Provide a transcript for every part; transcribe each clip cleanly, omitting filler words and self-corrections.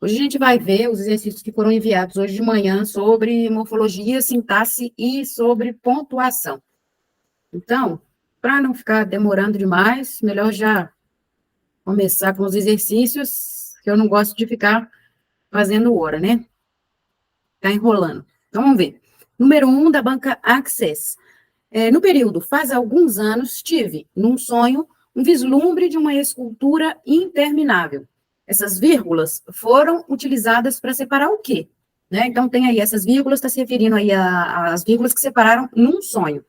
Hoje a gente vai ver os exercícios que foram enviados hoje de manhã sobre morfologia, sintaxe e sobre pontuação. Então, para não ficar demorando demais, melhor já começar com os exercícios, que eu não gosto de ficar fazendo hora, né? Tá enrolando. Então, vamos ver. Número 1 da banca Access. No período, faz alguns anos, tive, num sonho, um vislumbre de uma escultura interminável. Essas vírgulas foram utilizadas para separar o quê? Né? Então, tem aí essas vírgulas, está se referindo aí às vírgulas que separaram num sonho.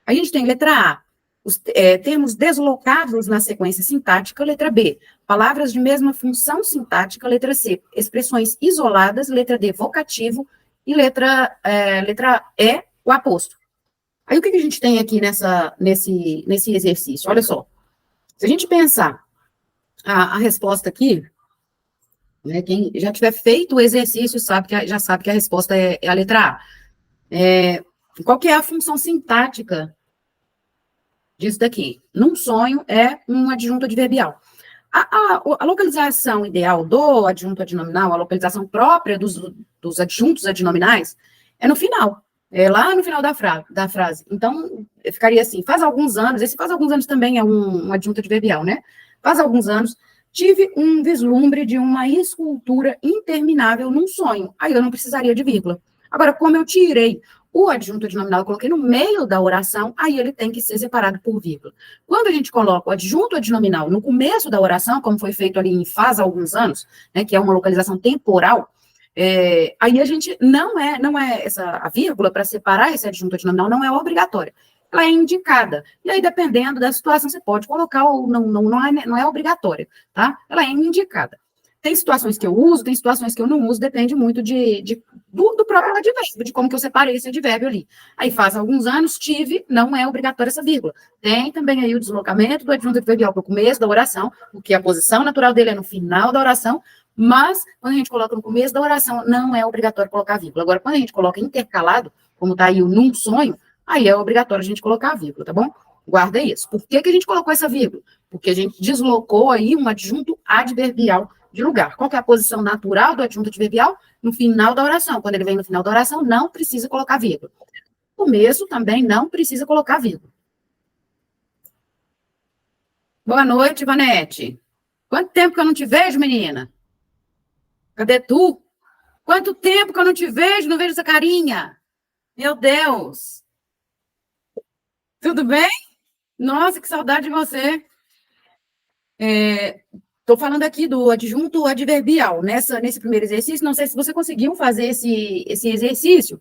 A gente tem letra A, os termos deslocados na sequência sintática, letra B, palavras de mesma função sintática, letra C, expressões isoladas, letra D, vocativo, e letra E, o aposto. Aí, o que a gente tem aqui nesse exercício? Olha só, se a gente pensar a resposta aqui, né, quem já tiver feito o exercício já sabe que a resposta é a letra A. Qual que é a função sintática disso daqui? Num sonho, é um adjunto adverbial. A localização ideal do adjunto adnominal, a localização própria dos adjuntos adnominais, é no final. Lá no final da frase. Então, ficaria assim, faz alguns anos, esse faz alguns anos também é um adjunto adverbial, né? Faz alguns anos, tive um vislumbre de uma escultura interminável num sonho. Aí eu não precisaria de vírgula. Agora, como eu tirei o adjunto adnominal, eu coloquei no meio da oração, aí ele tem que ser separado por vírgula. Quando a gente coloca o adjunto adnominal no começo da oração, como foi feito ali em faz alguns anos, né, que é uma localização temporal, aí a gente a vírgula para separar esse adjunto adnominal não é obrigatória. Ela é indicada. E aí, dependendo da situação, você pode colocar ou não é obrigatória, tá? Ela é indicada. Tem situações que eu uso, tem situações que eu não uso, depende muito do próprio advérbio, de como que eu separei esse advérbio ali. Aí faz alguns anos, tive, não é obrigatória essa vírgula. Tem também aí o deslocamento do adjunto adverbial para o começo da oração, porque a posição natural dele é no final da oração, mas quando a gente coloca no começo da oração, não é obrigatório colocar vírgula. Agora, quando a gente coloca intercalado, como está aí o num sonho, aí é obrigatório a gente colocar a vírgula, tá bom? Guarda isso. Por que a gente colocou essa vírgula? Porque a gente deslocou aí um adjunto adverbial de lugar. Qual que é a posição natural do adjunto adverbial? No final da oração. Quando ele vem no final da oração, não precisa colocar vírgula. No começo também não precisa colocar vírgula. Boa noite, Vanete. Quanto tempo que eu não te vejo, menina? Cadê tu? Quanto tempo que eu não te vejo, não vejo essa carinha? Meu Deus. Tudo bem? Nossa, que saudade de você. Estou falando aqui do adjunto adverbial. Nesse primeiro exercício, não sei se você conseguiu fazer esse exercício.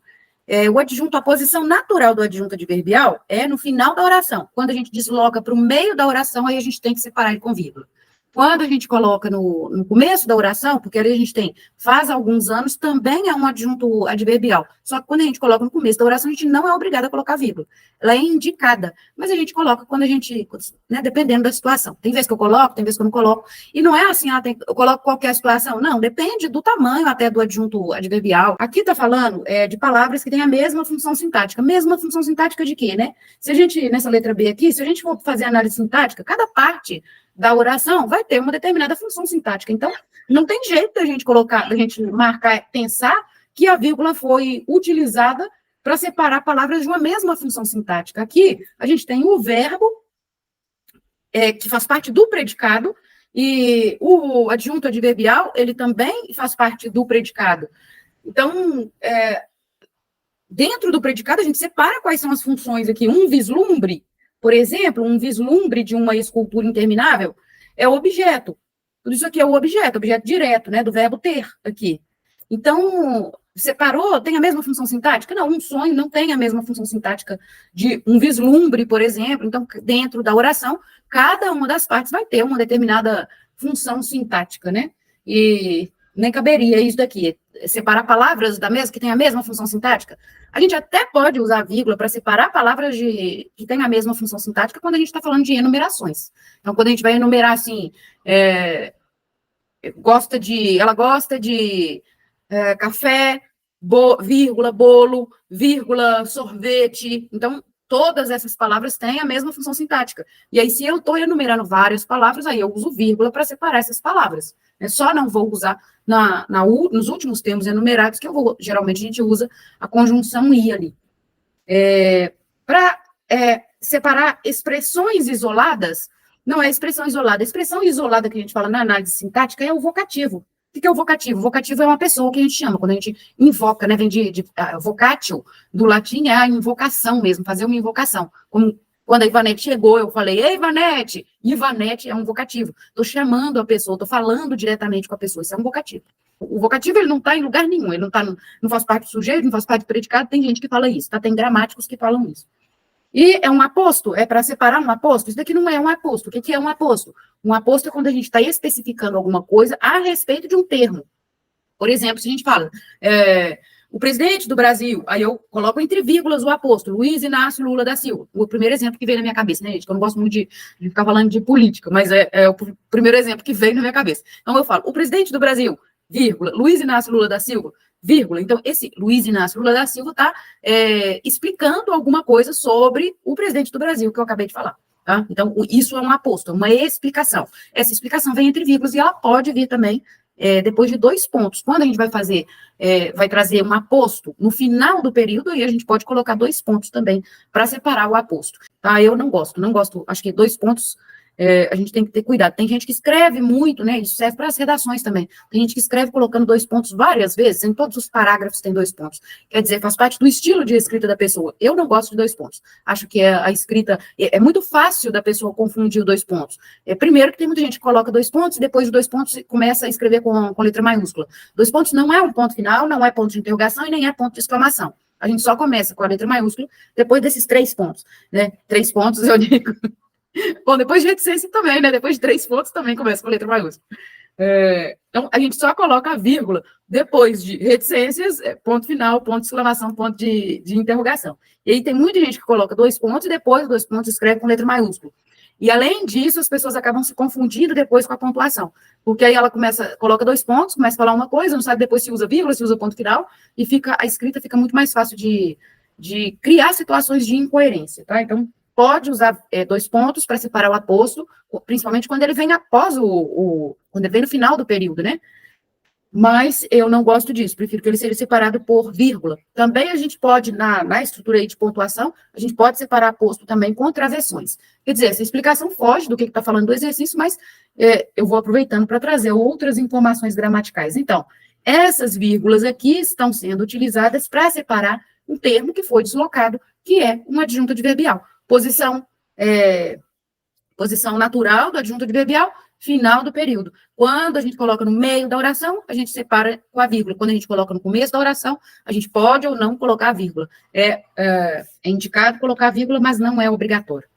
O adjunto, a posição natural do adjunto adverbial é no final da oração. Quando a gente desloca para o meio da oração, aí a gente tem que separar ele com vírgula. Quando a gente coloca no começo da oração, porque ali a gente tem faz alguns anos, também é um adjunto adverbial. Só que quando a gente coloca no começo da oração, a gente não é obrigado a colocar vírgula. Ela é indicada, mas a gente coloca quando a gente, né, dependendo da situação. Tem vezes que eu coloco, tem vezes que eu não coloco. E não é assim, eu coloco qualquer situação. Não, depende do tamanho até do adjunto adverbial. Aqui está falando de palavras que têm a mesma função sintática. Mesma função sintática de quê, né? Se a gente, nessa letra B aqui, se a gente for fazer análise sintática, cada parte da oração vai ter uma determinada função sintática. Então, não tem jeito da gente colocar, da gente marcar, pensar que a vírgula foi utilizada para separar palavras de uma mesma função sintática. Aqui, a gente tem o verbo, que faz parte do predicado, e o adjunto adverbial, ele também faz parte do predicado. Então, dentro do predicado, a gente separa quais são as funções aqui. Um vislumbre, por exemplo, um vislumbre de uma escultura interminável é o objeto. Tudo isso aqui é o objeto direto, né, do verbo ter aqui. Então, separou, tem a mesma função sintática? Não, um sonho não tem a mesma função sintática de um vislumbre, por exemplo. Então, dentro da oração, cada uma das partes vai ter uma determinada função sintática, né? E nem caberia isso daqui, separar palavras que têm a mesma função sintática. A gente até pode usar vírgula para separar palavras que têm a mesma função sintática quando a gente está falando de enumerações. Então, quando a gente vai enumerar assim, ela gosta de café, vírgula, bolo, vírgula, sorvete. Então, todas essas palavras têm a mesma função sintática. E aí, se eu estou enumerando várias palavras, aí eu uso vírgula para separar essas palavras. Eu só não vou usar nos últimos termos enumerados, geralmente a gente usa a conjunção i ali. Para separar expressões isoladas, não é expressão isolada. A expressão isolada que a gente fala na análise sintática é o vocativo. O que é o vocativo? O vocativo é uma pessoa que a gente chama, quando a gente invoca, né, vem de vocatio, do latim é a invocação mesmo, fazer uma invocação. Como quando a Ivanete chegou, eu falei, ei, Ivanete! Ivanete é um vocativo. Estou chamando a pessoa, estou falando diretamente com a pessoa, isso é um vocativo. O vocativo, ele não está em lugar nenhum, ele não faz parte do sujeito, não faz parte do predicado, tem gente que fala isso, tá? Tem gramáticos que falam isso. E é um aposto, é para separar um aposto? Isso daqui não é um aposto. O que é um aposto? Um aposto é quando a gente está especificando alguma coisa a respeito de um termo. Por exemplo, se a gente fala, o presidente do Brasil, aí eu coloco entre vírgulas o aposto, Luiz Inácio Lula da Silva. O primeiro exemplo que veio na minha cabeça, né, gente? Que eu não gosto muito de ficar falando de política, mas é o primeiro exemplo que veio na minha cabeça. Então, eu falo, o presidente do Brasil, vírgula, Luiz Inácio Lula da Silva, vírgula. Então, esse Luiz Inácio Lula da Silva está explicando alguma coisa sobre o presidente do Brasil, que eu acabei de falar. Tá? Então, isso é um aposto, uma explicação. Essa explicação vem entre vírgulas e ela pode vir também depois de 2 pontos. Quando a gente vai fazer, vai trazer um aposto no final do período, aí a gente pode colocar 2 pontos também para separar o aposto. Tá? Eu não gosto, acho que 2 pontos a gente tem que ter cuidado. Tem gente que escreve muito, né? Isso serve para as redações também. Tem gente que escreve colocando 2 pontos várias vezes, em todos os parágrafos tem 2 pontos. Quer dizer, faz parte do estilo de escrita da pessoa. Eu não gosto de 2 pontos. Acho que a escrita é muito fácil da pessoa confundir os 2 pontos. Primeiro que tem muita gente que coloca 2 pontos, e depois de 2 pontos começa a escrever com letra maiúscula. 2 pontos não é um ponto final, não é ponto de interrogação e nem é ponto de exclamação. A gente só começa com a letra maiúscula depois desses 3 pontos, né? 3 pontos, eu digo. Bom, depois de reticência também, né? Depois de 3 pontos também começa com letra maiúscula. Então, a gente só coloca a vírgula depois de reticências, ponto final, ponto de exclamação, ponto de interrogação. E aí tem muita gente que coloca 2 pontos e depois 2 pontos escreve com letra maiúscula. E além disso, as pessoas acabam se confundindo depois com a pontuação. Porque aí ela coloca 2 pontos, começa a falar uma coisa, não sabe depois se usa vírgula, se usa ponto final, e a escrita fica muito mais fácil de criar situações de incoerência, tá? Então, pode usar 2 pontos para separar o aposto, principalmente quando ele vem após quando ele vem no final do período, né? Mas eu não gosto disso, prefiro que ele seja separado por vírgula. Também a gente pode, na estrutura aí de pontuação, a gente pode separar aposto também com travessões. Quer dizer, essa explicação foge do que está falando do exercício, mas eu vou aproveitando para trazer outras informações gramaticais. Então, essas vírgulas aqui estão sendo utilizadas para separar um termo que foi deslocado, que é uma adjunta adverbial. Posição natural do adjunto adverbial, final do período. Quando a gente coloca no meio da oração, a gente separa com a vírgula. Quando a gente coloca no começo da oração, a gente pode ou não colocar a vírgula. É indicado colocar a vírgula, mas não é obrigatório.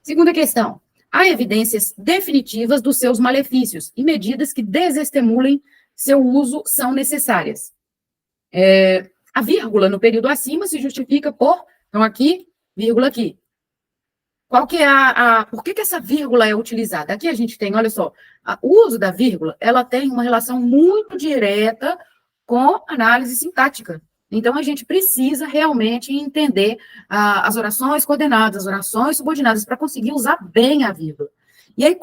Segunda questão. Há evidências definitivas dos seus malefícios e medidas que desestimulem seu uso são necessárias. A vírgula no período acima se justifica por, então aqui, vírgula aqui. Qual que é por que essa vírgula é utilizada? Aqui a gente tem, olha só, o uso da vírgula, ela tem uma relação muito direta com análise sintática. Então, a gente precisa realmente entender as orações coordenadas, as orações subordinadas, para conseguir usar bem a vírgula. E aí,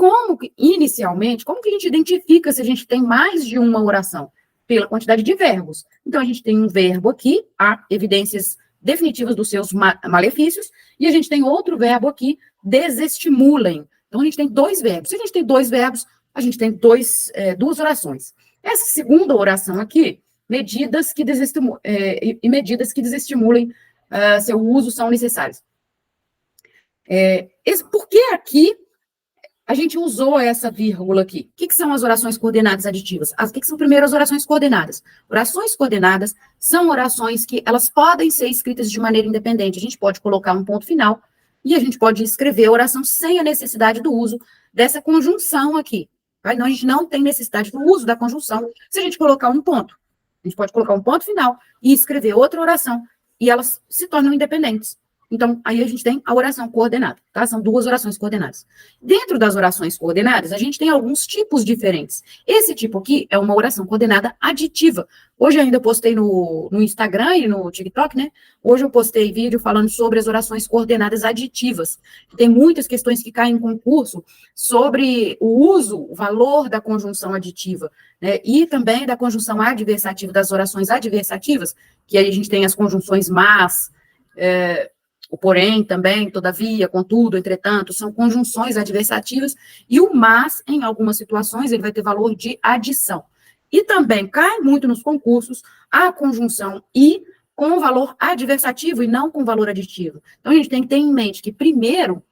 inicialmente, como que a gente identifica se a gente tem mais de uma oração? Pela quantidade de verbos. Então, a gente tem um verbo aqui, há evidências definitivas dos seus malefícios, e a gente tem outro verbo aqui, desestimulem. Então, a gente tem 2 verbos. Se a gente tem 2 verbos, a gente tem 2 orações. Essa segunda oração aqui, medidas que desestimulem seu uso são necessárias. Por que aqui a gente usou essa vírgula aqui? O que são as orações coordenadas aditivas? O que são primeiro as orações coordenadas? Orações coordenadas são orações que elas podem ser escritas de maneira independente. A gente pode colocar um ponto final e a gente pode escrever a oração sem a necessidade do uso dessa conjunção aqui. Tá? Então, a gente não tem necessidade do uso da conjunção se a gente colocar um ponto. A gente pode colocar um ponto final e escrever outra oração e elas se tornam independentes. Então, aí a gente tem a oração coordenada, tá? São duas orações coordenadas. Dentro das orações coordenadas, a gente tem alguns tipos diferentes. Esse tipo aqui é uma oração coordenada aditiva. Hoje eu ainda postei no Instagram e no TikTok, né? Hoje eu postei vídeo falando sobre as orações coordenadas aditivas. Tem muitas questões que caem em concurso sobre o uso, o valor da conjunção aditiva, né? E também da conjunção adversativa, das orações adversativas, que aí a gente tem as conjunções mas, o porém também, todavia, contudo, entretanto, são conjunções adversativas, e o mas, em algumas situações, ele vai ter valor de adição. E também cai muito nos concursos a conjunção e com valor adversativo e não com valor aditivo. Então, a gente tem que ter em mente que, primeiro,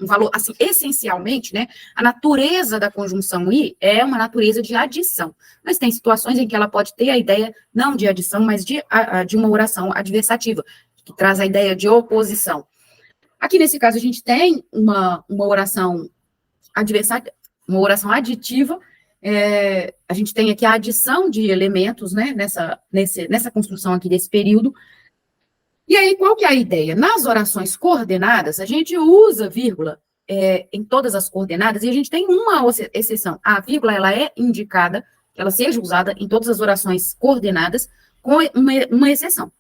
um valor, assim, essencialmente, né, a natureza da conjunção e é uma natureza de adição. Mas tem situações em que ela pode ter a ideia, não de adição, mas de uma oração adversativa, que traz a ideia de oposição. Aqui, nesse caso, a gente tem uma oração adversativa, uma oração aditiva, a gente tem aqui a adição de elementos, né, nessa construção aqui desse período. E aí, qual que é a ideia? Nas orações coordenadas, a gente usa vírgula em todas as coordenadas, e a gente tem uma exceção. A vírgula, ela é indicada, que ela seja usada em todas as orações coordenadas, com uma exceção.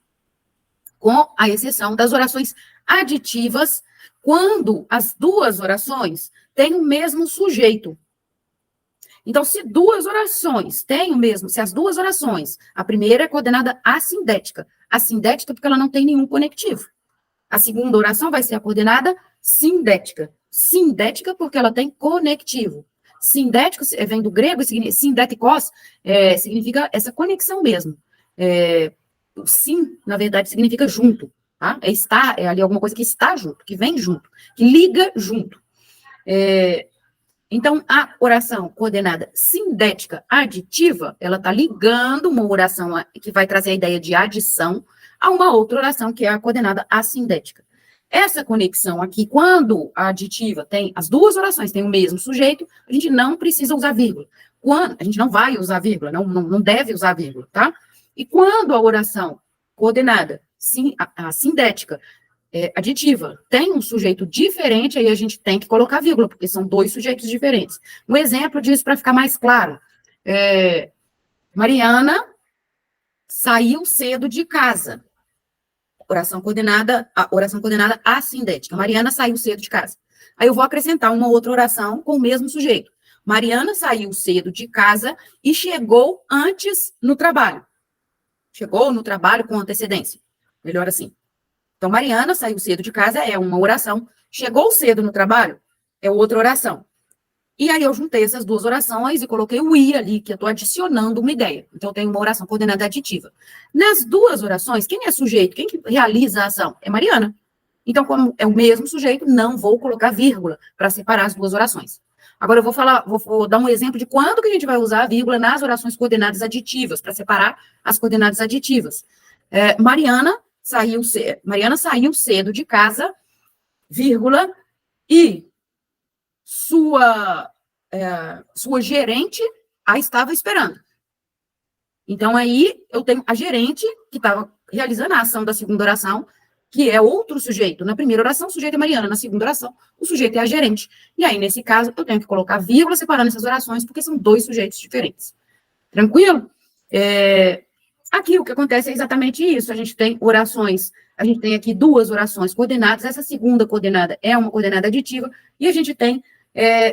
Com a exceção das orações aditivas, quando as duas orações têm o mesmo sujeito. Então, se duas orações têm o mesmo, se as duas orações, a primeira é coordenada assindética porque ela não tem nenhum conectivo. A segunda oração vai ser a coordenada sindética. Sindética porque ela tem conectivo. Sindético vem do grego, sindéticos, significa essa conexão mesmo. O sim, na verdade, significa junto, tá? Estar, ali alguma coisa que está junto, que vem junto, que liga junto. Então, a oração coordenada sindética aditiva, ela está ligando uma oração que vai trazer a ideia de adição a uma outra oração, que é a coordenada assindética. Essa conexão aqui, quando a aditiva tem, as duas orações têm o mesmo sujeito, a gente não precisa usar vírgula. A gente não vai usar vírgula, não deve usar vírgula, tá? E quando a oração coordenada, a sindética, aditiva, tem um sujeito diferente, aí a gente tem que colocar vírgula, porque são dois sujeitos diferentes. Um exemplo disso, para ficar mais claro, Mariana saiu cedo de casa. Oração coordenada assindética. Mariana saiu cedo de casa. Aí eu vou acrescentar uma outra oração com o mesmo sujeito. Mariana saiu cedo de casa e chegou antes no trabalho. Chegou no trabalho com antecedência. Melhor assim. Então, Mariana saiu cedo de casa é uma oração. Chegou cedo no trabalho é outra oração. E aí eu juntei essas duas orações e coloquei o i ali, que eu estou adicionando uma ideia. Então, eu tenho uma oração coordenada aditiva. Nas duas orações, quem é sujeito? Quem que realiza a ação? É Mariana. Então, como é o mesmo sujeito, não vou colocar vírgula para separar as duas orações. Agora, eu vou dar um exemplo de quando que a gente vai usar a vírgula nas orações coordenadas aditivas, para separar as coordenadas aditivas. Mariana saiu cedo de casa, vírgula, e sua gerente a estava esperando. Então, aí, eu tenho a gerente, que estava realizando a ação da segunda oração, que é outro sujeito. Na primeira oração, o sujeito é Mariana. Na segunda oração, o sujeito é a gerente. E aí, nesse caso, eu tenho que colocar vírgula separando essas orações, porque são dois sujeitos diferentes. Tranquilo? Aqui, o que acontece é exatamente isso. A gente tem aqui duas orações coordenadas. Essa segunda coordenada é uma coordenada aditiva, e a gente tem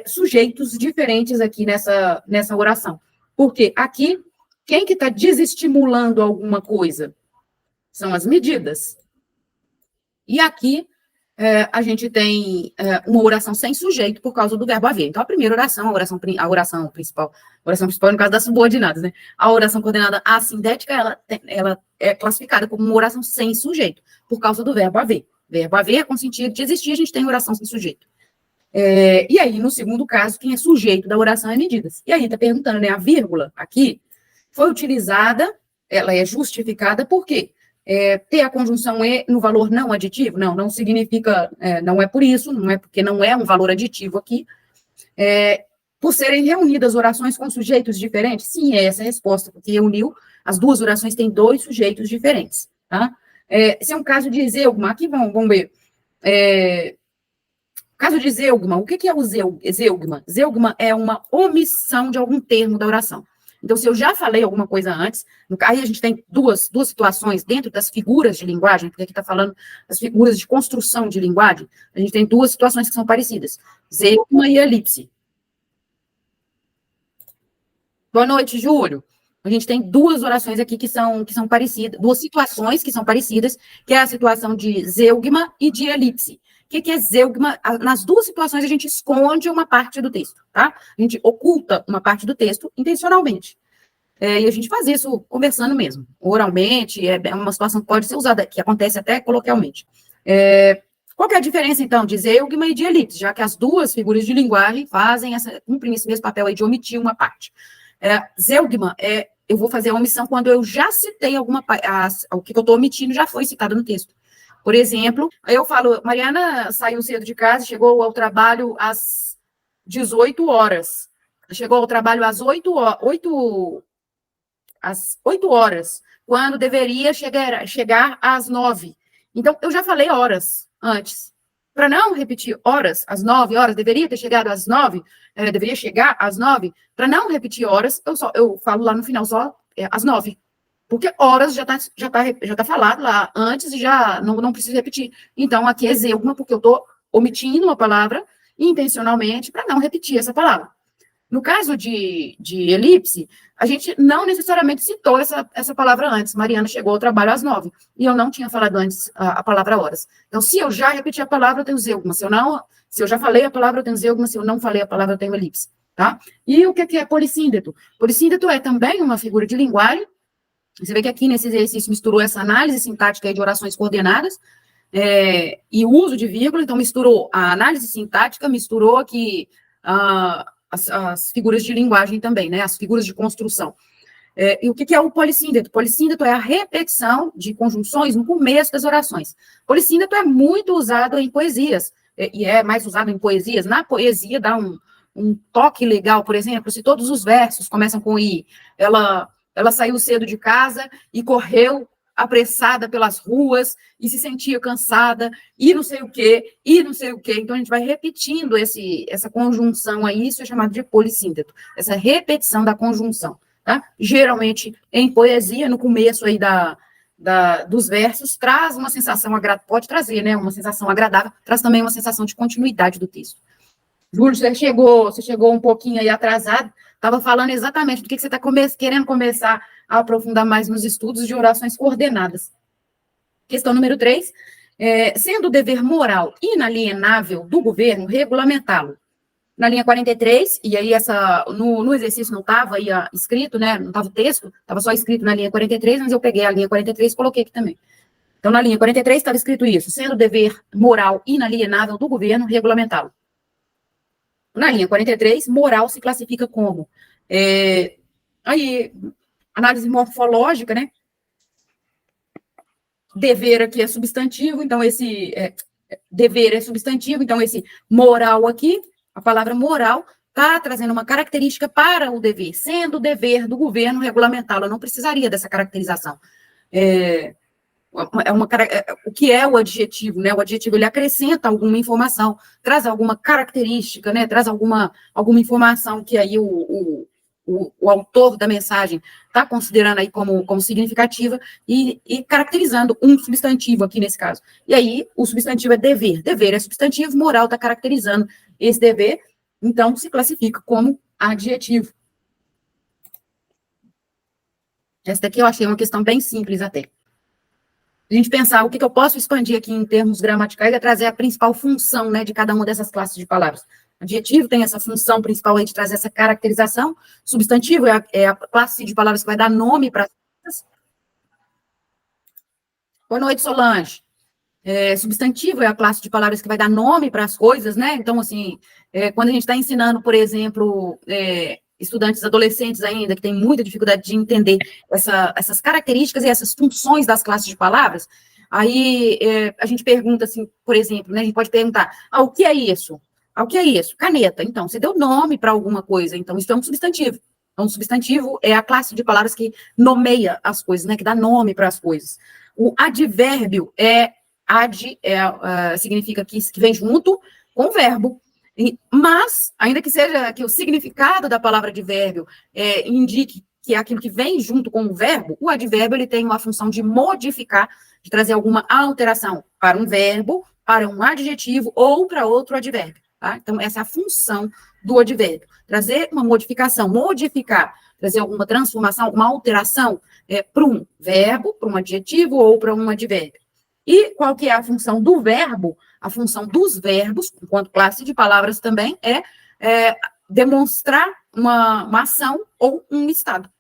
sujeitos diferentes aqui nessa oração. Porque aqui, quem que está desestimulando alguma coisa? São as medidas. E aqui, a gente tem uma oração sem sujeito por causa do verbo haver. Então, a primeira oração, a oração principal no caso das subordinadas, né? A oração coordenada assindética, ela é classificada como uma oração sem sujeito, por causa do verbo haver. Verbo haver, com sentido de existir, a gente tem oração sem sujeito. E aí, no segundo caso, quem é sujeito da oração é medidas. E aí, está perguntando, né? A vírgula aqui foi utilizada, ela é justificada, por quê? Ter a conjunção e no valor não aditivo? Não significa, não é por isso, não é porque não é um valor aditivo aqui. Por serem reunidas orações com sujeitos diferentes? Sim, é essa a resposta, porque reuniu, as duas orações têm dois sujeitos diferentes, tá? Esse é um caso de zeugma. Aqui vamos ver. Caso de zeugma, o que é o zeugma? Zeugma é uma omissão de algum termo da oração. Então, se eu já falei alguma coisa antes, aí a gente tem duas situações dentro das figuras de linguagem, porque aqui está falando das figuras de construção de linguagem, a gente tem duas situações que são parecidas, zeugma e elipse. Boa noite, Júlio. A gente tem duas orações aqui que são parecidas, duas situações que são parecidas, que é a situação de zeugma e de elipse. O que é zeugma? Nas duas situações, a gente esconde uma parte do texto, tá? A gente oculta uma parte do texto intencionalmente. E a gente faz isso conversando mesmo, oralmente, é uma situação que pode ser usada, que acontece até coloquialmente. Qual que é a diferença, então, de zeugma e de elipse, já que as duas figuras de linguagem cumprem esse mesmo papel aí de omitir uma parte. Zeugma eu vou fazer a omissão quando eu já citei o que eu estou omitindo já foi citado no texto. Por exemplo, eu falo, Mariana saiu cedo de casa, chegou ao trabalho às 18 horas. Chegou ao trabalho às 8 horas, quando deveria chegar às 9. Então, eu já falei horas antes. Para não repetir horas, às 9 horas, deveria ter chegado às 9, deveria chegar às 9. Para não repetir horas, eu falo lá no final só às 9. Porque horas já tá falado lá antes e já não preciso repetir. Então, aqui é zeugma, porque eu estou omitindo uma palavra intencionalmente para não repetir essa palavra. No caso de elipse, a gente não necessariamente citou essa palavra antes. Mariana chegou ao trabalho às 9, e eu não tinha falado antes a palavra horas. Então, se eu já repeti a palavra, eu tenho zeugma. Se eu já falei a palavra, eu tenho zeugma. Se eu não falei a palavra, eu tenho elipse. Tá? E o que é polissíndeto? Polissíndeto é também uma figura de linguagem. Você vê que aqui nesse exercício misturou essa análise sintática de orações coordenadas e o uso de vírgula. Então, misturou a análise sintática, misturou aqui as figuras de linguagem também, né? As figuras de construção. E o que é o polissíndeto? Polissíndeto é a repetição de conjunções no começo das orações. Polissíndeto é muito usado em poesias, e é mais usado em poesias. Na poesia dá um toque legal, por exemplo, se todos os versos começam com I, ela saiu cedo de casa e correu apressada pelas ruas e se sentia cansada, e não sei o quê, e não sei o quê. Então, a gente vai repetindo essa conjunção aí, isso é chamado de polissíndeto, essa repetição da conjunção, tá? Geralmente, em poesia, no começo aí dos versos, traz uma sensação agradável, pode trazer, né, uma sensação agradável, traz também uma sensação de continuidade do texto. Júlio, você chegou um pouquinho aí atrasado, estava falando exatamente do que você está querendo começar a aprofundar mais nos estudos de orações coordenadas. Questão número 3, sendo o dever moral inalienável do governo regulamentá-lo. Na linha 43, e aí no exercício não estava aí escrito, né, não estava o texto, estava só escrito na linha 43, mas eu peguei a linha 43 e coloquei aqui também. Então, na linha 43 estava escrito isso, sendo o dever moral inalienável do governo regulamentá-lo. Na linha 43, moral se classifica como aí, análise morfológica, né? Dever aqui é substantivo, então esse dever é substantivo, então esse moral aqui, a palavra moral, está trazendo uma característica para o dever, sendo o dever do governo regulamentá-lo. Eu não precisaria dessa caracterização. O que é o adjetivo, né? O adjetivo, ele acrescenta alguma informação, traz alguma característica, né? Traz alguma informação que aí o autor da mensagem está considerando aí como significativa e caracterizando um substantivo aqui nesse caso. E aí, o substantivo é dever. Dever é substantivo, moral está caracterizando esse dever, então se classifica como adjetivo. Essa daqui eu achei uma questão bem simples até. A gente pensar o que eu posso expandir aqui em termos gramaticais é trazer a principal função, né, de cada uma dessas classes de palavras. Adjetivo tem essa função principal aí de trazer essa caracterização. Substantivo é a classe de palavras que vai dar nome para as coisas. Boa noite, Solange. Substantivo é a classe de palavras que vai dar nome para as coisas, né? Então, assim, quando a gente está ensinando, por exemplo, estudantes adolescentes ainda, que têm muita dificuldade de entender essas características e essas funções das classes de palavras, aí a gente pergunta assim, por exemplo, né, a gente pode perguntar, o que é isso? O que é isso? Caneta. Então, você deu nome para alguma coisa, então isso é um substantivo. Então, o substantivo é a classe de palavras que nomeia as coisas, né, que dá nome para as coisas. O advérbio significa que vem junto com o verbo. Mas, ainda que seja que o significado da palavra advérbio indique que é aquilo que vem junto com o verbo, o advérbio ele tem uma função de modificar, de trazer alguma alteração para um verbo, para um adjetivo ou para outro advérbio. Tá? Então, essa é a função do advérbio. Trazer uma modificação, modificar, trazer alguma transformação, alguma alteração para um verbo, para um adjetivo ou para um advérbio. E qual que é a função do verbo? A função dos verbos, enquanto classe de palavras também, demonstrar uma ação ou um estado.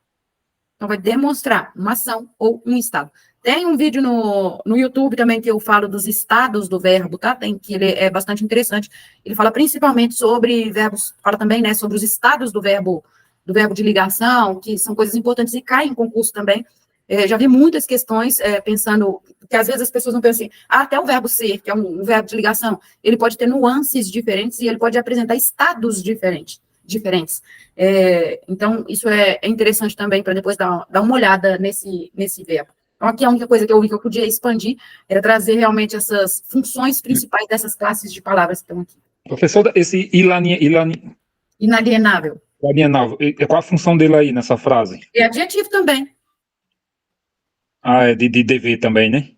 Então, vai demonstrar uma ação ou um estado. Tem um vídeo no YouTube também que eu falo dos estados do verbo, tá? Que ele é bastante interessante. Ele fala principalmente sobre verbos, fala também, né, sobre os estados do verbo de ligação, que são coisas importantes e caem em concurso também. Já vi muitas questões pensando, que às vezes as pessoas não pensam assim, até o verbo ser, que é um verbo de ligação, ele pode ter nuances diferentes e ele pode apresentar estados diferentes. Então, isso é interessante também para depois dar uma olhada nesse verbo. Então, aqui a única coisa que eu vi que eu podia expandir era trazer realmente essas funções principais dessas classes de palavras que estão aqui. Professor, esse inalienável. Qual a função dele aí nessa frase? É adjetivo também. É de dever também, né?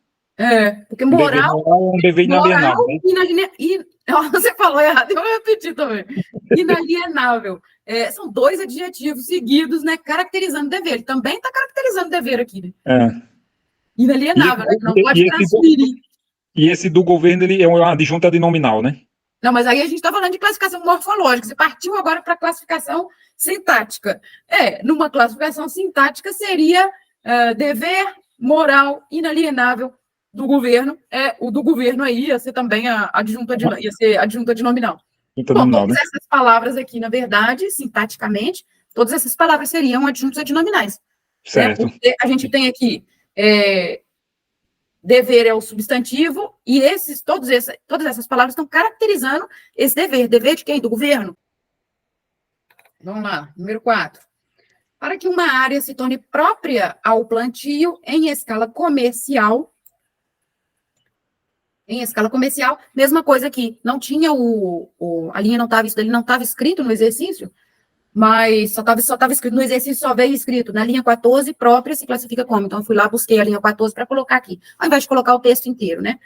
Porque moral é um dever inalienável, né? Você falou errado, eu vou repetir também. Inalienável. São dois adjetivos seguidos, né, caracterizando dever. Ele também está caracterizando dever aqui, né? Inalienável, né? Não pode transferir. E esse do governo, ele é uma adjunta de nominal, né? Não, mas aí a gente está falando de classificação morfológica. Você partiu agora para a classificação sintática. Numa classificação sintática seria dever, moral, inalienável do governo. O do governo aí ia ser também adjunta de nominal. Todas essas palavras aqui, na verdade, sintaticamente, todas essas palavras seriam adjuntos adnominais. Certo. Porque a gente tem aqui dever é o substantivo, e todas essas palavras estão caracterizando esse dever. Dever de quem? Do governo. Vamos lá, número 4. Para que uma área se torne própria ao plantio em escala comercial, mesma coisa aqui, não tinha a linha ele não estava escrito no exercício, mas só estava escrito no exercício, só veio escrito na linha 14, própria se classifica como. Então, eu fui lá, busquei a linha 14 para colocar aqui, ao invés de colocar o texto inteiro, né?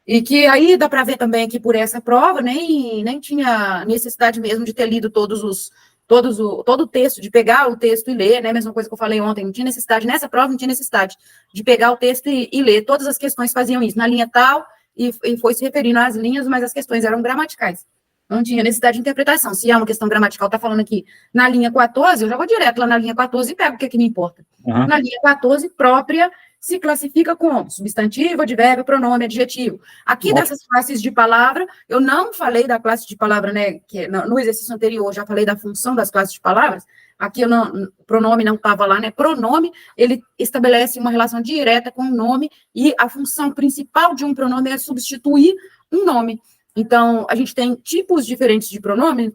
E que aí dá para ver também que por essa prova, nem tinha necessidade mesmo de ter lido todo o texto, de pegar o texto e ler, né? Mesma coisa que eu falei ontem, não tinha necessidade, nessa prova não tinha necessidade de pegar o texto e ler. Todas as questões faziam isso, na linha tal, e foi se referindo às linhas, mas as questões eram gramaticais. Não tinha necessidade de interpretação. Se é uma questão gramatical, está falando aqui na linha 14, eu já vou direto lá na linha 14 e pego o que me importa. Uhum. Na linha 14, própria se classifica como substantivo, advérbio, pronome, adjetivo. Aqui dessas classes de palavra, eu não falei da classe de palavra, né, que no exercício anterior, já falei da função das classes de palavras. Aqui o pronome não estava lá, né? Pronome, ele estabelece uma relação direta com o nome, e a função principal de um pronome é substituir um nome. Então, a gente tem tipos diferentes de pronomes,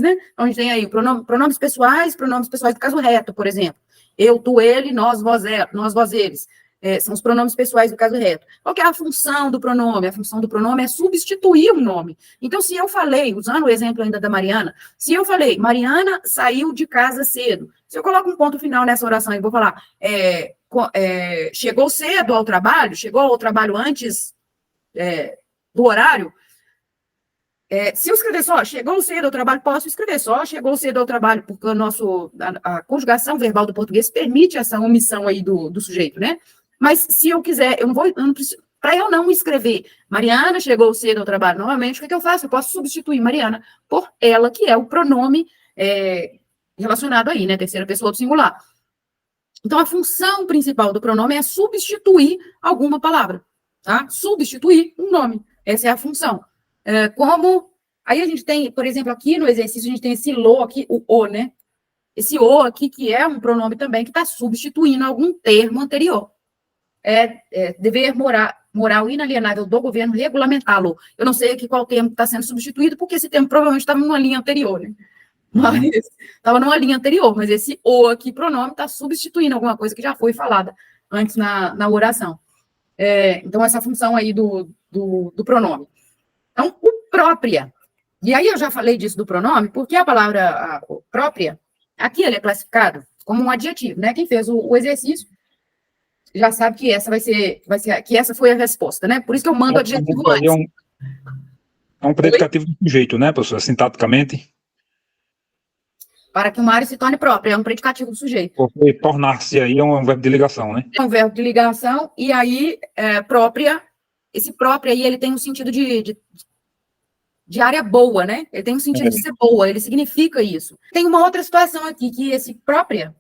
né? Então, a gente tem aí pronomes pessoais do caso reto, por exemplo. Eu, tu, ele, nós, vós, eles. São os pronomes pessoais do caso reto. Qual que é a função do pronome? A função do pronome é substituir um nome. Então, se eu falei, usando o exemplo ainda da Mariana, se eu falei, Mariana saiu de casa cedo, se eu coloco um ponto final nessa oração e vou falar, chegou cedo ao trabalho, chegou ao trabalho antes do horário, se eu escrever só, chegou cedo ao trabalho, posso escrever só, chegou cedo ao trabalho, porque a conjugação verbal do português permite essa omissão aí do sujeito, né? Mas se eu quiser, para eu não escrever Mariana chegou cedo ao trabalho novamente, o que eu faço? Eu posso substituir Mariana por ela, que é o pronome relacionado aí, né? Terceira pessoa do singular. Então, a função principal do pronome é substituir alguma palavra, tá? Substituir um nome. Essa é a função. Aí a gente tem, por exemplo, aqui no exercício, a gente tem esse lo aqui, o, né? Esse o aqui, que é um pronome também que está substituindo algum termo anterior. Dever moral inalienável do governo regulamentá-lo. Eu não sei aqui qual termo está sendo substituído, porque esse termo provavelmente estava numa linha anterior, né? Mas estava numa linha anterior, mas esse o aqui, pronome, está substituindo alguma coisa que já foi falada antes na oração. Então, essa função aí do pronome. Então, o própria. E aí eu já falei disso do pronome, porque a palavra própria, aqui ele é classificado como um adjetivo, né? Quem fez o exercício já sabe que essa que essa foi a resposta, né? Por isso que eu mando o adjetivo antes. É um predicativo do sujeito, né, professor? Sintaticamente. Para que uma área se torne própria, é um predicativo do sujeito. Porque tornar-se aí é um verbo de ligação, né? É um verbo de ligação, e aí, própria, esse própria aí, ele tem um sentido de área boa, né? Ele tem um sentido de ser boa, ele significa isso. Tem uma outra situação aqui, que esse própria,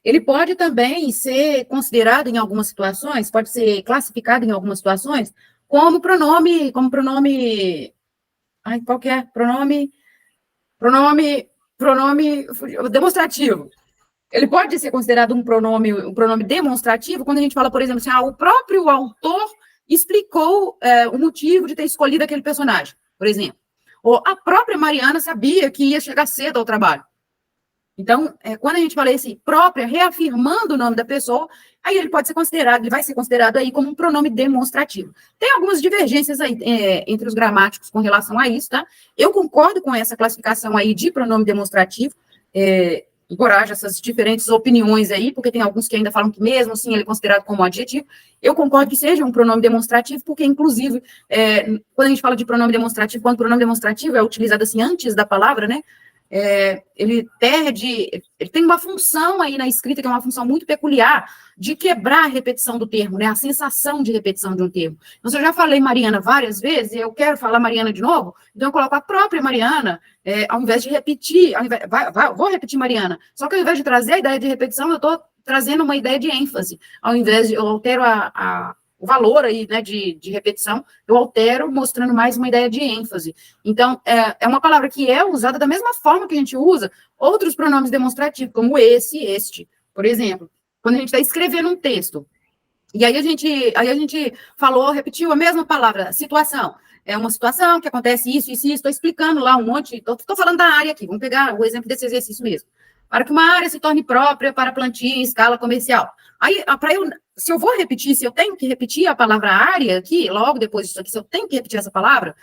ele pode também ser considerado em algumas situações, pode ser classificado em algumas situações, como pronome, qual que é? Pronome demonstrativo. Ele pode ser considerado um pronome demonstrativo quando a gente fala, por exemplo, assim, o próprio autor explicou o motivo de ter escolhido aquele personagem, por exemplo. Ou a própria Mariana sabia que ia chegar cedo ao trabalho. Então, quando a gente fala esse própria, reafirmando o nome da pessoa, aí ele pode ser considerado, ele vai ser considerado aí como um pronome demonstrativo. Tem algumas divergências aí entre os gramáticos com relação a isso, tá? Eu concordo com essa classificação aí de pronome demonstrativo, encorajo essas diferentes opiniões aí, porque tem alguns que ainda falam que mesmo assim ele é considerado como adjetivo. Eu concordo que seja um pronome demonstrativo, porque, inclusive, quando a gente fala de pronome demonstrativo, quando o pronome demonstrativo é utilizado assim antes da palavra, né? Ele tem uma função aí na escrita, que é uma função muito peculiar, de quebrar a repetição do termo, né, a sensação de repetição de um termo. Então, se eu já falei Mariana várias vezes, eu quero falar Mariana de novo, então eu coloco a própria Mariana, ao invés de repetir, vou repetir Mariana, só que ao invés de trazer a ideia de repetição, eu estou trazendo uma ideia de ênfase, ao invés de, eu altero o valor aí, né, de repetição, eu altero mostrando mais uma ideia de ênfase. Então, é uma palavra que é usada da mesma forma que a gente usa outros pronomes demonstrativos, como esse, este, por exemplo. Quando a gente está escrevendo um texto, e aí a gente repetiu a mesma palavra, situação. É uma situação que acontece isso, estou explicando lá um monte, estou falando da área aqui, vamos pegar o exemplo desse exercício mesmo. Para que uma área se torne própria para plantio em escala comercial. Aí, se eu vou repetir, se eu tenho que repetir a palavra área aqui, logo depois disso aqui, se eu tenho que repetir essa palavra,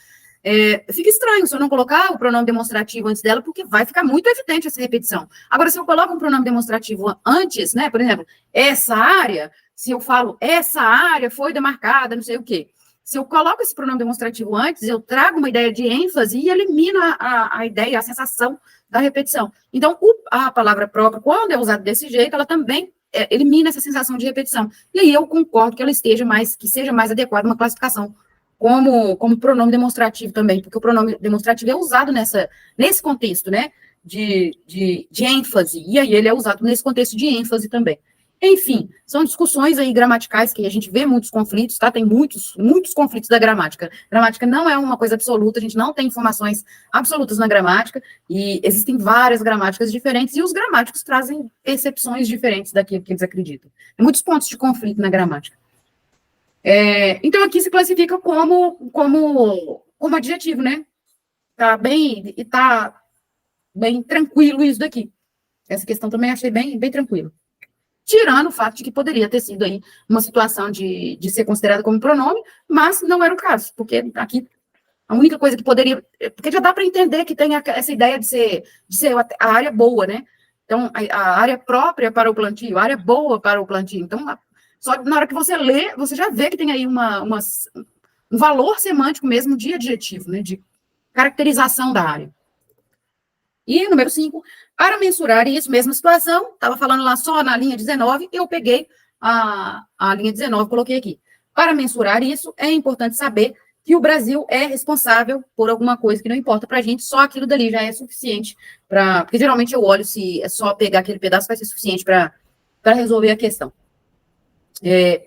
fica estranho se eu não colocar o pronome demonstrativo antes dela, porque vai ficar muito evidente essa repetição. Agora, se eu coloco um pronome demonstrativo antes, né, por exemplo, essa área, se eu falo essa área foi demarcada, não sei o quê. Se eu coloco esse pronome demonstrativo antes, eu trago uma ideia de ênfase e elimino a ideia, a sensação da repetição. Então, a palavra própria, quando é usada desse jeito, ela também elimina essa sensação de repetição. E aí eu concordo que ela seja mais adequada uma classificação como pronome demonstrativo também, porque o pronome demonstrativo é usado nesse contexto, né, de ênfase, e aí ele é usado nesse contexto de ênfase também. Enfim, são discussões aí gramaticais que a gente vê muitos conflitos, tá? Tem muitos conflitos da gramática. Gramática não é uma coisa absoluta, a gente não tem informações absolutas na gramática, e existem várias gramáticas diferentes, e os gramáticos trazem percepções diferentes daquilo que eles acreditam. Tem muitos pontos de conflito na gramática. Então, aqui se classifica como adjetivo, né? Tá bem tranquilo isso daqui. Essa questão também achei bem tranquilo. Tirando o fato de que poderia ter sido aí uma situação de ser considerado como pronome, mas não era o caso, porque aqui a única coisa que poderia... Porque já dá para entender que tem essa ideia de ser a área boa, né? Então, a área própria para o plantio, a área boa para o plantio. Então, só na hora que você lê, você já vê que tem aí um valor semântico mesmo de adjetivo, né? De caracterização da área. E número 5, para mensurar isso, mesma situação, estava falando lá só na linha 19, eu peguei a linha 19, coloquei aqui. Para mensurar isso, é importante saber que o Brasil é responsável por alguma coisa que não importa para a gente, só aquilo dali já é suficiente para... Porque geralmente eu olho se é só pegar aquele pedaço, vai ser suficiente para resolver a questão.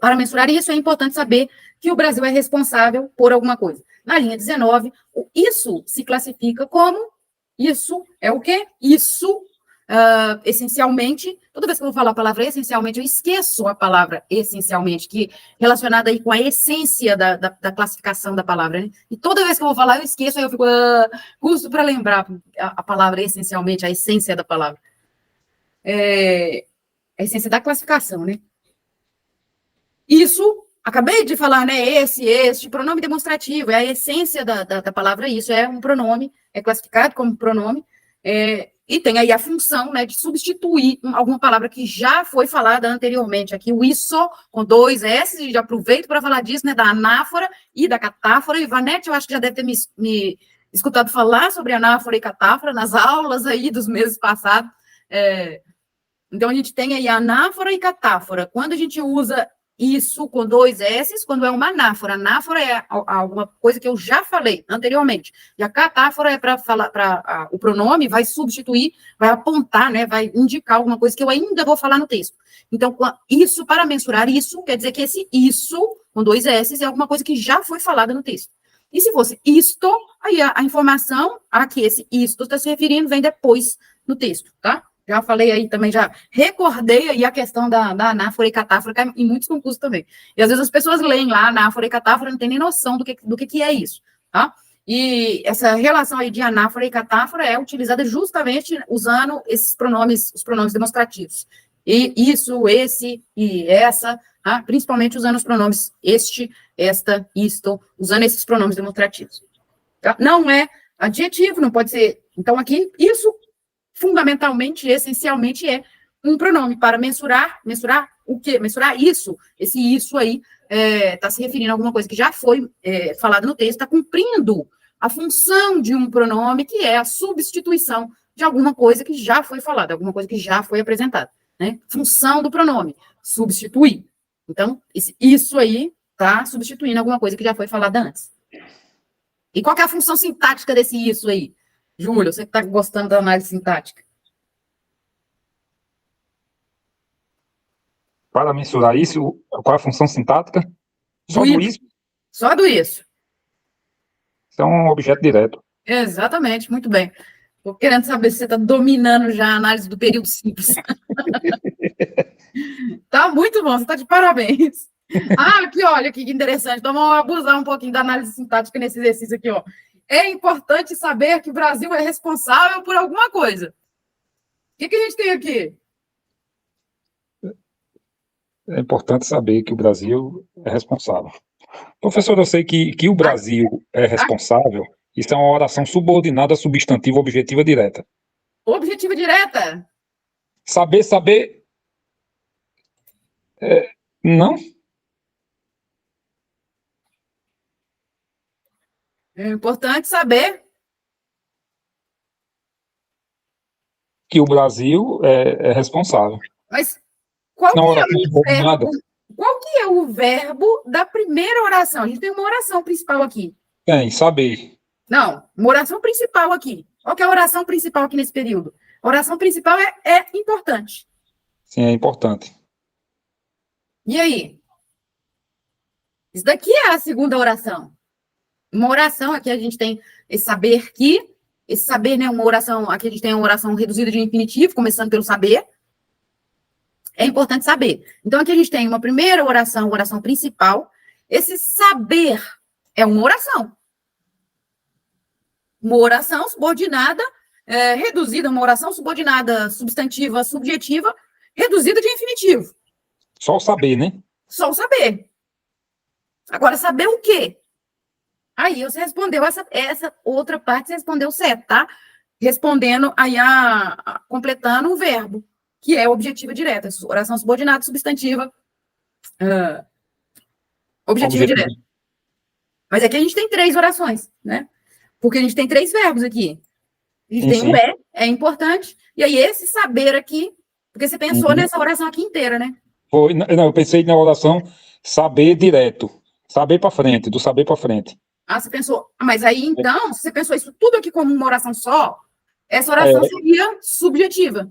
Para mensurar isso, é importante saber que o Brasil é responsável por alguma coisa. Na linha 19, isso se classifica como... Isso é o quê? Isso, essencialmente, toda vez que eu vou falar a palavra essencialmente, eu esqueço a palavra essencialmente, que relacionada aí com a essência da classificação da palavra, né? E toda vez que eu vou falar, eu esqueço, aí eu fico, custo para lembrar a palavra essencialmente, a essência da palavra. A essência da classificação, né? Isso acabei de falar, né, este, pronome demonstrativo, é a essência da palavra isso, é um pronome, é classificado como pronome, e tem aí a função, né, de substituir alguma palavra que já foi falada anteriormente. Aqui o isso, com 2 S, já aproveito para falar disso, né, da anáfora e da catáfora, e Vanete, eu acho que já deve ter me escutado falar sobre anáfora e catáfora nas aulas aí dos meses passados. Então, a gente tem aí anáfora e catáfora. Quando a gente usa isso com 2 S, quando é uma anáfora. Anáfora é alguma coisa que eu já falei anteriormente. E a catáfora é para falar, o pronome vai substituir, vai apontar, né, vai indicar alguma coisa que eu ainda vou falar no texto. Então, isso, para mensurar isso, quer dizer que esse isso, com 2 S, é alguma coisa que já foi falada no texto. E se fosse isto, aí a informação a que esse isto está se referindo vem depois no texto, tá? Já falei aí também, já recordei aí a questão da anáfora e catáfora, que é em muitos concursos também. E às vezes as pessoas leem lá anáfora e catáfora, não tem nem noção do que é isso, tá? E essa relação aí de anáfora e catáfora é utilizada justamente usando esses pronomes, os pronomes demonstrativos. E isso, esse e essa, tá? Principalmente usando os pronomes este, esta, isto, usando esses pronomes demonstrativos. Tá? Não é adjetivo, não pode ser. Então, aqui, isso fundamentalmente, essencialmente, é um pronome para mensurar o quê? Mensurar isso, esse isso aí está se referindo a alguma coisa que já foi falada no texto, está cumprindo a função de um pronome, que é a substituição de alguma coisa que já foi falada, alguma coisa que já foi apresentada, né? Função do pronome, substituir. Então, isso aí está substituindo alguma coisa que já foi falada antes. E qual que é a função sintática desse isso aí? Júlio, você que está gostando da análise sintática. Para mensurar isso, qual é a função sintática? Só do isso? Só do isso. Isso é um objeto direto. Exatamente, muito bem. Estou querendo saber se você está dominando já a análise do período simples. Tá muito bom, você está de parabéns. Aqui, olha, que interessante. Então, vamos abusar um pouquinho da análise sintática nesse exercício aqui, ó. É importante saber que o Brasil é responsável por alguma coisa. O que a gente tem aqui? É importante saber que o Brasil é responsável. Professor, eu sei que o Brasil é responsável. Isso é uma oração subordinada a substantivo objetiva direta. Objetiva direta? Saber. Não? É importante saber Que o Brasil é responsável. Mas qual Não, que é oração o verbo? subordinada. Qual que é o verbo da primeira oração? A gente tem uma oração principal aqui. Tem, saber. Não, uma oração principal aqui. Qual que é a oração principal aqui nesse período? A oração principal é importante. Sim, é importante. E aí? Isso daqui é a segunda oração. Uma oração, aqui a gente tem esse saber que, esse saber, né, uma oração, aqui a gente tem uma oração reduzida de infinitivo, começando pelo saber. É importante saber. Então, aqui a gente tem uma primeira oração, oração principal. Esse saber é uma oração. Uma oração subordinada, reduzida, uma oração subordinada, substantiva, subjetiva, reduzida de infinitivo. Só o saber, né? Só o saber. Agora, saber o quê? Aí você respondeu essa outra parte, você respondeu certo, tá? Respondendo aí completando o verbo, que é objetiva direta, oração subordinada, substantiva, objetiva direta. Mas aqui a gente tem 3 orações, né? Porque a gente tem 3 verbos aqui. A gente tem o é importante, e aí esse saber aqui, porque você pensou nessa oração aqui inteira, né? Foi, não, eu pensei na oração saber direto, saber para frente, do saber para frente. Ah, você pensou, mas aí então, se você pensou isso tudo aqui como uma oração só, essa oração seria subjetiva.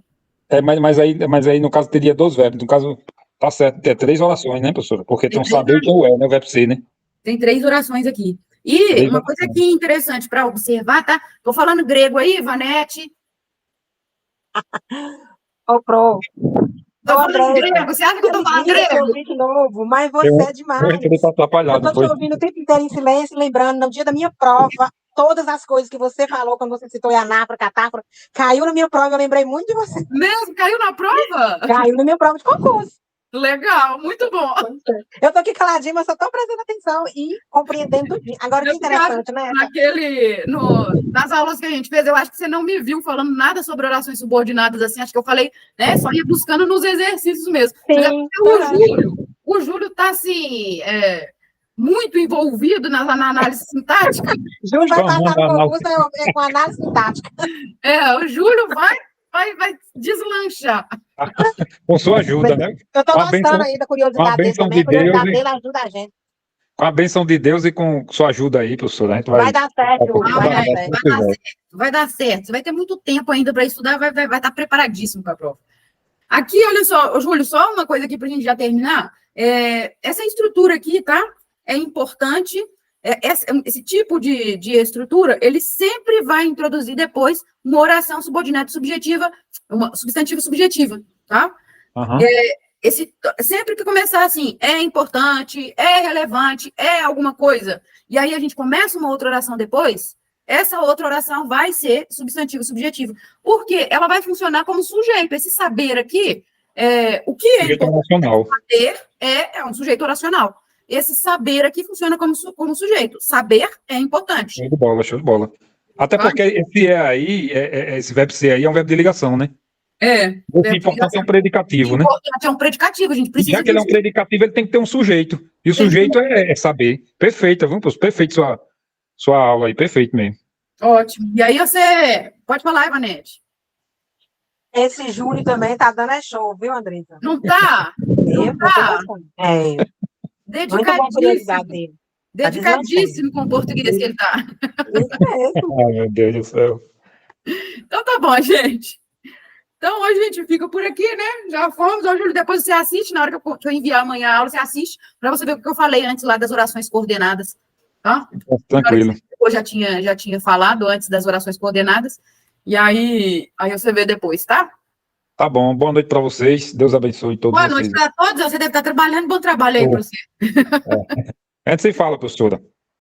Mas aí no caso teria 2 verbos, no caso tá certo, tem 3 orações, né, professora? Porque tem um saber e tem o né, o verbo ser, né? Tem 3 orações aqui. E uma coisa aqui interessante para observar, tá? Tô falando grego aí, Vanete. Ô, Pro. Tô falando grego, você acha que eu tô falando grego? De novo, mas você é demais. Eu tô te ouvindo o tempo inteiro em silêncio, lembrando, no dia da minha prova, todas as coisas que você falou, quando você citou anáfora, catáfora, caiu na minha prova, eu lembrei muito de você. Mesmo? Caiu na prova? Caiu na minha prova de concurso. Legal, muito bom. Eu estou aqui caladinha, mas só estou prestando atenção e compreendendo tudo. Agora, que interessante, né? Nas aulas que a gente fez, eu acho que você não me viu falando nada sobre orações subordinadas, assim, acho que eu falei, né, só ia buscando nos exercícios mesmo. Sim, o Júlio está, assim, muito envolvido na análise sintática. Júlio vai passar no concurso com análise sintática. O Júlio vai deslanchar. Com sua ajuda, né? Eu estou gostando aí da curiosidade dele também. A curiosidade dele ajuda a gente. Com a bênção de Deus e com sua ajuda aí, professora, a gente vai dar certo. Vai dar certo. Você vai ter muito tempo ainda para estudar, vai estar preparadíssimo para a prova. Aqui, olha só, Júlio, só uma coisa aqui para a gente já terminar. Essa estrutura aqui, tá? É importante. Esse tipo de estrutura, ele sempre vai introduzir depois uma oração subordinada subjetiva, uma substantiva subjetiva, tá? Uhum. Sempre que começar assim, é importante, é relevante, é alguma coisa, e aí a gente começa uma outra oração depois, essa outra oração vai ser substantiva subjetiva, porque ela vai funcionar como sujeito. Esse saber aqui, o que é oracional. Saber é um sujeito oracional. Esse saber aqui funciona como sujeito. Saber é importante. Show de bola, show de bola. Até porque esse verbo ser aí é um verbo de ligação, né? O importante é um predicativo, né? O importante é um predicativo, a gente precisa. Já que ele é um predicativo, ele tem que ter um sujeito. E o sujeito é saber. Perfeito, viu? Perfeito sua aula aí, perfeito mesmo. Ótimo. E aí você. Pode falar, Ivanete. Esse Júlio também tá dando show, viu, Andressa? Não tá? Não tá? Dedicadíssimo. Dedicadíssimo com o português que ele tá. Isso mesmo. Ai, meu Deus do céu. Então tá bom, gente. Então hoje a gente fica por aqui, né? Já fomos. Ô, Júlio, depois você assiste, na hora que eu enviar amanhã a aula, você assiste, para você ver o que eu falei antes lá das orações coordenadas. Tá? Tranquilo. Eu já tinha falado antes das orações coordenadas. E aí você vê depois, tá? Tá bom. Boa noite para vocês. Deus abençoe todos vocês. Boa noite para todos. Você deve estar trabalhando. Bom trabalho aí para você. A gente se fala, professora.